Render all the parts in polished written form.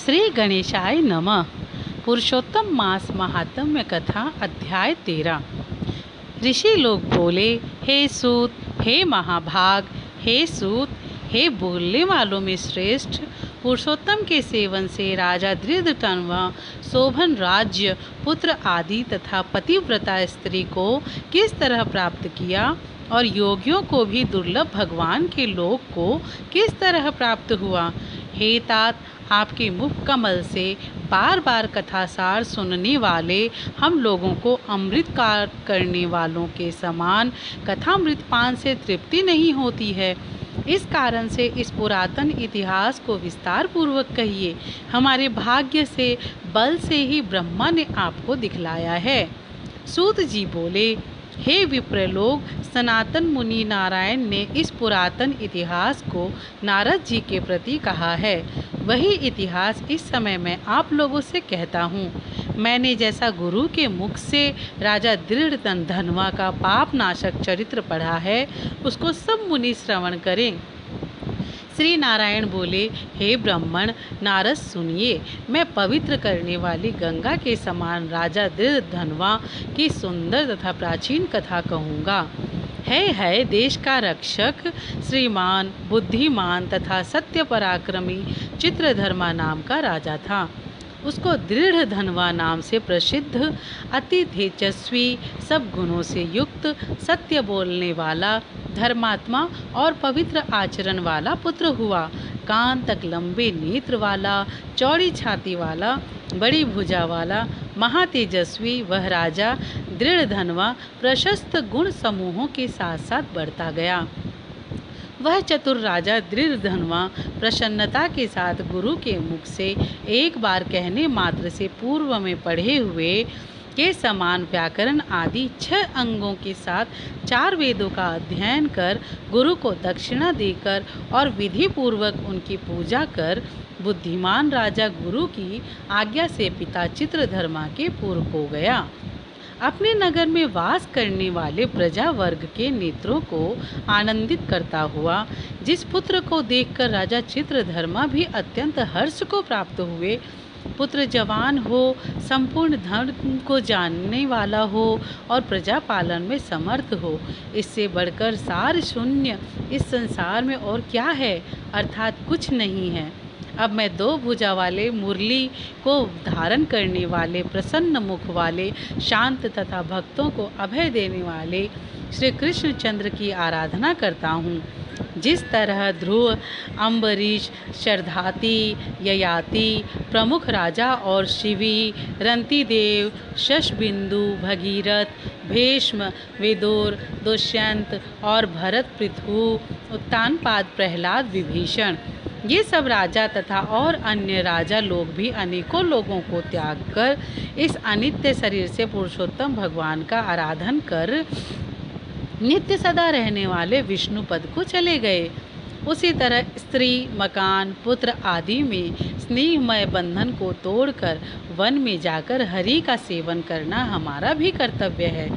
श्री गणेशाय नमः। पुरुषोत्तम मास महात्म्य कथा अध्याय 13। ऋषि लोग बोले, हे सूत, हे महाभाग, हे सूत, हे बोलने वालों में श्रेष्ठ, पुरुषोत्तम के सेवन से राजा दृढ़तन्वा शोभन राज्य, पुत्र आदि तथा पतिव्रता स्त्री को किस तरह प्राप्त किया और योगियों को भी दुर्लभ भगवान के लोक को किस तरह प्राप्त हुआ। हे तात, आपके मुख कमल से बार बार कथासार सुनने वाले हम लोगों को अमृतकार करने वालों के समान कथामृत पान से तृप्ति नहीं होती है। इस कारण से इस पुरातन इतिहास को विस्तार पूर्वक कहिए। हमारे भाग्य से, बल से ही ब्रह्मा ने आपको दिखलाया है। सूत जी बोले, हे विप्रलोक, सनातन मुनि नारायण ने इस पुरातन इतिहास को नारद जी के प्रति कहा है। वही इतिहास इस समय मैं आप लोगों से कहता हूँ। मैंने जैसा गुरु के मुख से राजा दृढ़धनवा का पाप नाशक चरित्र पढ़ा है, उसको सब मुनि श्रवण करें। श्री नारायण बोले, हे ब्राह्मण नारद सुनिए, मैं पवित्र करने वाली गंगा के समान राजा दृढ़धनवा की सुंदर तथा प्राचीन कथा कहूँगा। है देश का रक्षक, श्रीमान, बुद्धिमान तथा सत्य पराक्रमी चित्रधर्मा नाम का राजा था। उसको दृढ़धनवा नाम से प्रसिद्ध, अति तेजस्वी, सब गुणों से युक्त, सत्य बोलने वाला, धर्मात्मा और पवित्र आचरण वाला पुत्र हुआ। कान तक लंबे नेत्र वाला, चौड़ी छाती वाला, बड़ी भुजा वाला, महातेजस्वी वह राजा दृढ़धनवा प्रशस्त गुण समूहों के साथ साथ बढ़ता गया। वह चतुर राजा दृढ़धनवा प्रसन्नता के साथ गुरु के मुख से एक बार कहने मात्र से पूर्व में पढ़े हुए के समान व्याकरण आदि 6 अंगों के साथ 4 वेदों का अध्ययन कर, गुरु को दक्षिणा देकर और विधि पूर्वक उनकी पूजा कर, बुद्धिमान राजा गुरु की आज्ञा से पिता चित्रधर्मा के पूर्व हो गया। अपने नगर में वास करने वाले प्रजा वर्ग के नेत्रों को आनंदित करता हुआ, जिस पुत्र को देखकर राजा चित्रधर्मा भी अत्यंत हर्ष को प्राप्त हुए, पुत्र जवान हो, संपूर्ण धर्म को जानने वाला हो और प्रजा पालन में समर्थ हो, इससे बढ़कर सार शून्य इस संसार में और क्या है, अर्थात कुछ नहीं है। अब मैं 2 भुजा वाले, मुरली को धारण करने वाले, प्रसन्न मुख वाले, शांत तथा भक्तों को अभय देने वाले श्री कृष्ण चंद्र की आराधना करता हूँ। जिस तरह ध्रुव, अम्बरीश, शरधाती, ययाति, प्रमुख राजा और शिवी, रंतिदेव, शशबिंदु, भगीरथ, भीष्म, विदुर, दुष्यंत और भरत, पृथु, उत्तानपाद, प्रहलाद, विभीषण, ये सब राजा तथा और अन्य राजा लोग भी अनेकों लोगों को त्याग कर इस अनित्य शरीर से पुरुषोत्तम भगवान का आराधन कर नित्य सदा रहने वाले विष्णु पद को चले गए। उसी तरह स्त्री, मकान, पुत्र आदि में स्नेहमय बंधन को तोड़कर वन में जाकर हरि का सेवन करना हमारा भी कर्तव्य है।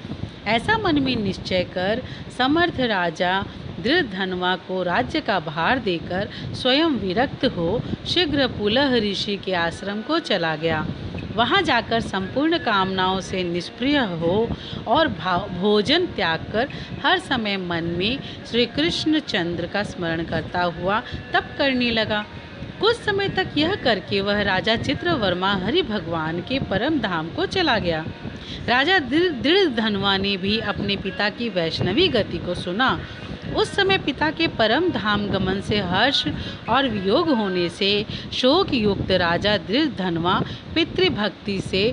ऐसा मन में निश्चय कर समर्थ राजा दृढ़धनवा को राज्य का भार देकर स्वयं विरक्त हो शीघ्र पुलह ऋषि के आश्रम को चला गया। वहां जाकर संपूर्ण कामनाओं से निष्प्रिय हो और भोजन त्याग कर हर समय मन में श्री कृष्ण चंद्र का स्मरण करता हुआ तप करने लगा। कुछ समय तक यह करके वह राजा चित्रवर्मा हरि भगवान के परम धाम को चला गया। राजा दृढ़धनवा ने भी अपने पिता की वैष्णवी गति को सुना। उस समय पिता के परम धाम गमन से हर्ष और वियोग होने से शोक युक्त राजा दृढ़धनवा पितृभक्ति से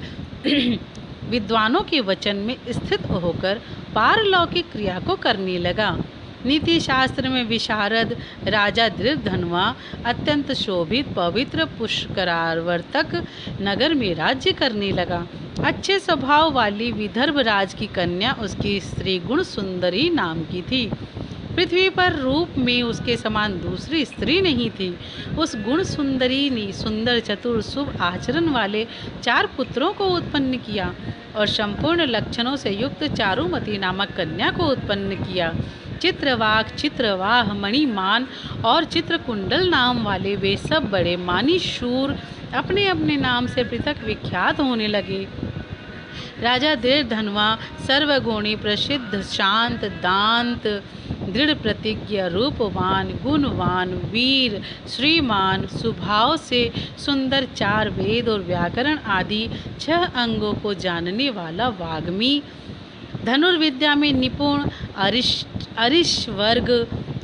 विद्वानों के वचन में स्थित होकर पारलौकिक क्रिया को करने लगा। नीति शास्त्र में विशारद राजा दृढ़धनवा अत्यंत शोभित पवित्र पुष्करावर्तक नगर में राज्य करने लगा। अच्छे स्वभाव वाली विदर्भ राज की कन्या उसकी स्त्री गुण सुंदरी नाम की थी। पृथ्वी पर रूप में उसके समान दूसरी स्त्री नहीं थी। उस गुण सुंदरी ने सुंदर, चतुर, शुभ आचरण वाले 4 पुत्रों को उत्पन्न किया और संपूर्ण लक्षणों से युक्त चारुमती नामक कन्या को उत्पन्न किया। चित्रवाक, चित्रवाह, मणिमान और चित्रकुंडल नाम वाले वे सब बड़े मानी शूर अपने अपने नाम से पृथक विख्यात होने लगे। राजा धीरधनवा सर्वगुणी प्रसिद्ध, शांत, दांत, दृढ़ प्रतिज्ञ, रूपवान, गुणवान, वीर, श्रीमान, स्वभाव से सुंदर, 4 वेद और व्याकरण आदि 6 अंगों को जानने वाला वाग्मी, धनुर्विद्या में निपुण, अरिष वर्ग,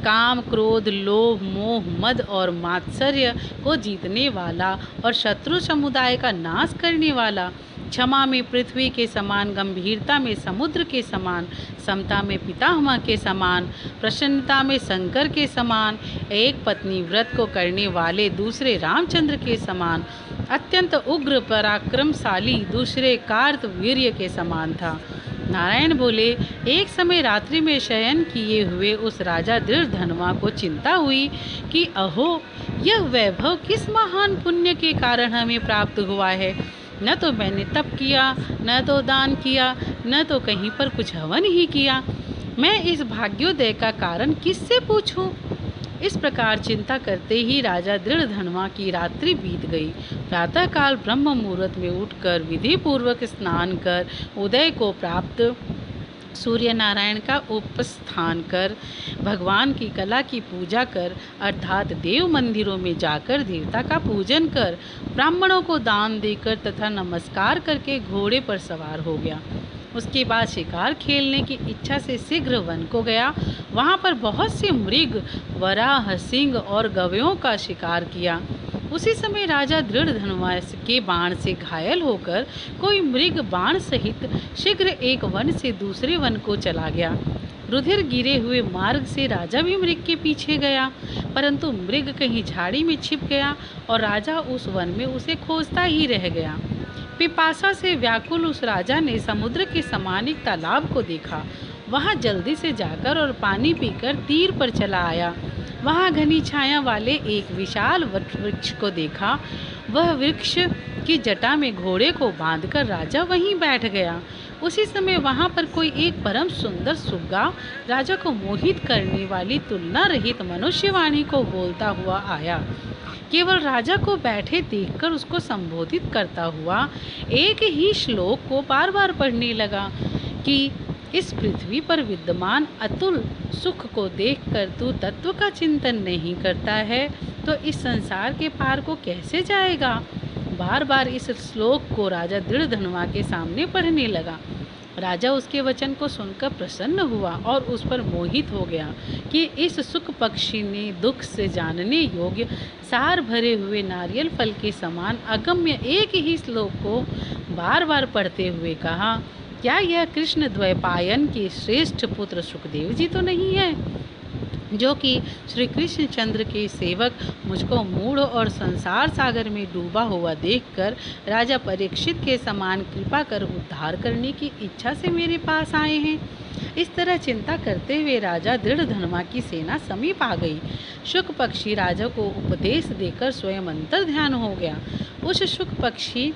काम, क्रोध, लोभ, मोह, मद और मात्सर्य को जीतने वाला और शत्रु समुदाय का नाश करने वाला, क्षमा में पृथ्वी के समान, गंभीरता में समुद्र के समान, समता में पितामह के समान, प्रसन्नता में शंकर के समान, एक पत्नी व्रत को करने वाले दूसरे रामचंद्र के समान, अत्यंत उग्र पराक्रमशाली दूसरे कार्तवीर्य के समान था। नारायण बोले, एक समय रात्रि में शयन किए हुए उस राजा धीरधनवा को चिंता हुई कि अहो, यह वैभव किस महान पुण्य के कारण हमें प्राप्त हुआ है। न तो मैंने तप किया, न तो दान किया, न तो कहीं पर कुछ हवन ही किया। मैं इस भाग्योदय का कारण किससे पूछूं? इस प्रकार चिंता करते ही राजा धीरधनवा की रात्रि बीत गई। प्रातःकाल ब्रह्म मुहूर्त में उठकर विधि पूर्वक स्नान कर उदय को प्राप्त सूर्य नारायण का उपस्थान कर, भगवान की कला की पूजा कर, अर्थात देव मंदिरों में जाकर देवता का पूजन कर, ब्राह्मणों को दान देकर तथा नमस्कार करके घोड़े पर सवार हो गया। उसके बाद शिकार खेलने की इच्छा से शीघ्र वन को गया। वहाँ पर बहुत से मृग, वराह, सिंह और गवयों का शिकार किया। उसी समय राजा धीरधनवा के बाण से घायल होकर कोई मृग बाण सहित शीघ्र एक वन से दूसरे वन को चला गया। रुधिर गिरे हुए मार्ग से राजा भी मृग के पीछे गया, परंतु मृग कहीं झाड़ी में छिप गया और राजा उस वन में उसे खोजता ही रह गया। पिपासा से व्याकुल उस राजा ने समुद्र के समान एक तालाब को देखा। वहां जल्दी से जाकर और पानी पीकर तीर पर चला आया। वहां घनी छाया वाले एक विशाल वट वृक्ष को देखा। वह वृक्ष की जटा में घोड़े को बांधकर राजा वहीं बैठ गया। उसी समय वहां पर कोई एक परम सुंदर सुग्गा राजा को मोहित करने वाली तुलना रहित मनुष्यवाणी को बोलता हुआ आया। केवल राजा को बैठे देखकर उसको संबोधित करता हुआ एक ही श्लोक को बार बार पढ़ने लगा कि इस पृथ्वी पर विद्यमान अतुल सुख को देखकर तू तत्व का चिंतन नहीं करता है तो इस संसार के पार को कैसे जाएगा। बार बार इस श्लोक को राजा धीरधनवा के सामने पढ़ने लगा। राजा उसके वचन को सुनकर प्रसन्न हुआ और उस पर मोहित हो गया कि इस सुख पक्षी ने दुख से जानने योग्य सार भरे हुए नारियल फल के समान अगम्य एक ही श्लोक को बार बार पढ़ते हुए कहा, क्या यह कृष्ण द्वैपायन के श्रेष्ठ पुत्र सुखदेव जी तो नहीं है, जो कि श्री कृष्ण चंद्र के सेवक मुझको मूढ़ और संसार सागर में डूबा हुआ देखकर राजा परीक्षित के समान कृपा कर उद्धार करने की इच्छा से मेरे पास आए हैं। इस तरह चिंता करते हुए राजा धीरधनवा की सेना समीप आ गई। शुक पक्षी राजा को उपदेश देकर स्वयं अंतर ध्यान हो गया। उस शुक पक्षी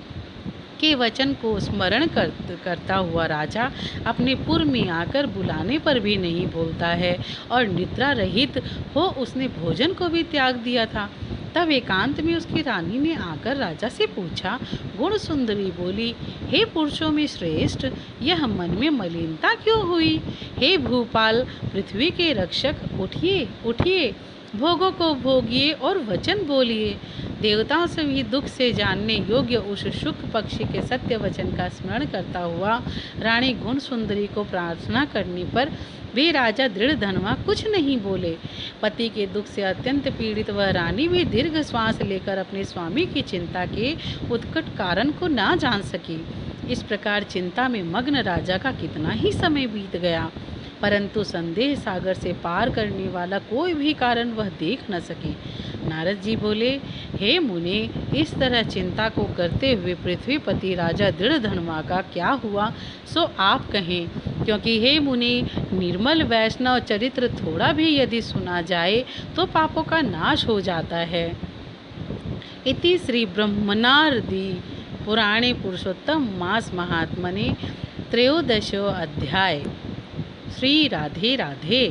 के वचन को स्मरण करता हुआ राजा अपने पुर में आकर बुलाने पर भी नहीं बोलता है और निद्रा रहित हो उसने भोजन को भी त्याग दिया था। तब एकांत में उसकी रानी ने आकर राजा से पूछा। गुण सुंदरी बोली, हे पुरुषों में श्रेष्ठ, यह मन में मलिनता क्यों हुई? हे भूपाल, पृथ्वी के रक्षक, उठिए उठिए, भोगों को भोगिए और वचन बोलिए। देवताओं से भी दुख से जानने योग्य उस शुक पक्षी के सत्य वचन का स्मरण करता हुआ रानी गुण सुंदरी को प्रार्थना करने पर वे राजा धीरधनवा कुछ नहीं बोले। पति के दुख से अत्यंत पीड़ित वह रानी भी दीर्घ श्वास लेकर अपने स्वामी की चिंता के उत्कट कारण को ना जान सकी। इस प्रकार चिंता में मग्न राजा का कितना ही समय बीत गया, परंतु संदेह सागर से पार करने वाला कोई भी कारण वह देख न सके। नारद जी बोले, हे मुने, इस तरह चिंता को करते हुए पृथ्वीपति राजा धीरधनवा का क्या हुआ सो आप कहें, क्योंकि हे मुने, निर्मल वैष्णव चरित्र थोड़ा भी यदि सुना जाए तो पापों का नाश हो जाता है। इति श्री ब्रह्मणारदी पुराणे पुरुषोत्तम मास महात्मने त्रयोदशो अध्याय। श्री राधे राधे।